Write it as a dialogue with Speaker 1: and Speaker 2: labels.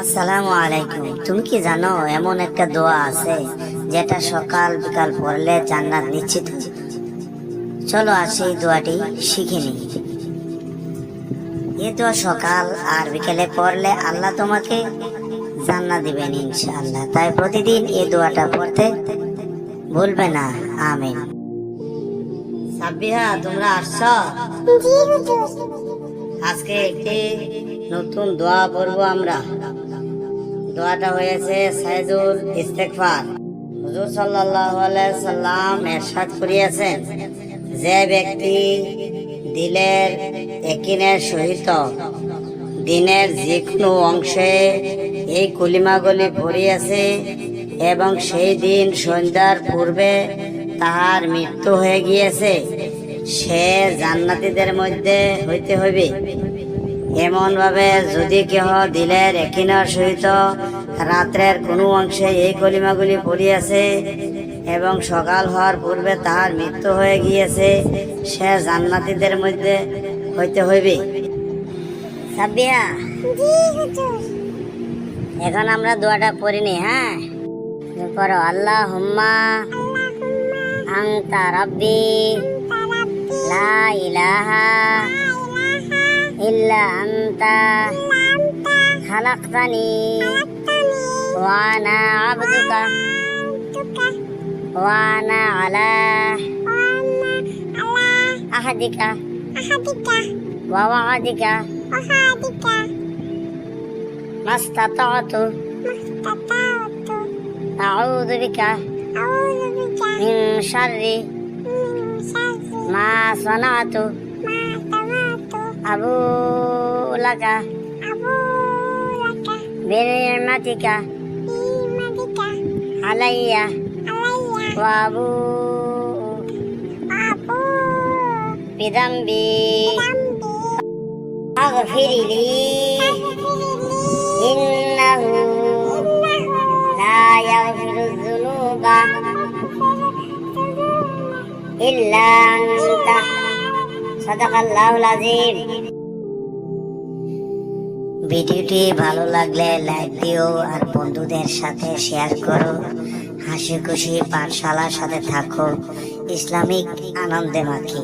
Speaker 1: আসসালামু আলাইকুম। তুমি কি জানো এমন একটা দোয়া আছে যেটা সকাল বিকাল পড়লে জান্নাত নিশ্চিত? চলো আজ সেই দোয়াটি শিখে নিই। এই দোয়া সকাল আর বিকেলে পড়লে আল্লাহ তোমাকে জান্নাত দিবেন ইনশাআল্লাহ। তাই প্রতিদিন এই দোয়াটা পড়তে ভুলবে না। আমিন। সাব্বিহা, তোমরা আসছো?
Speaker 2: জি হুজুর।
Speaker 1: আজকে একটি নতুন দোয়া পড়বো আমরা। দোয়াটা হয়েছে সাইদুল ইস্তেগফার। হুজুর সাল্লাল্লাহু আলাইহি সাল্লাম ইরশাদ করিয়াছেন, যে ব্যক্তি দিলের ইয়াকিনের সহিত দিনের যে কোনো অংশে এই কলিমাগুলি পড়িয়াছে এবং সেই দিন সন্ধ্যার পূর্বে তাহার মৃত্যু হয়ে গিয়েছে, সে জান্নাতীদের মধ্যে হইতে হইবে। এমন ভাবে যদি কেহ দিলের ইয়াকিনের সহিত রাত্রের কোনো অংশে এই কলিমাগুলি পড়িয়াছে এবং সকাল হওয়ার পূর্বে তাহার মৃত্যু হয়ে গিয়েছে, সে জান্নাতীদের মধ্যে হইতে হইবে। সাব্বিহা,
Speaker 2: জি হুজুর।
Speaker 1: এখন আমরা দোয়াটা পড়িনি। হ্যাঁ, পড়ো। আল্লাহুম্মা আনতা রাব্বি লা ইলাহা ইল্লা আনতা খালাকতানি ওয়া আনা আবদুকা ওয়া আনা আলা আহাদিকা ওয়া ওয়াদিকা মাস্তাতাতু আউযু বিকা মিন শাররি মা সানাতু আবু লাকা বিনি'মাতিকা আলাইয়া ওয়া আবু বিদামবি আগফিরলি ইন্নাহু লা ইয়াগফিরুয যুনুবা ইল্লা আনতা। সাদাকাল্লাহুল আযীম। ভিডিওটি ভালো লাগলে লাইক দিও আর বন্ধুদের সাথে শেয়ার করো। হাসি খুশি পাঠশালার সাথে থাকো, ইসলামিক আনন্দে মাখি।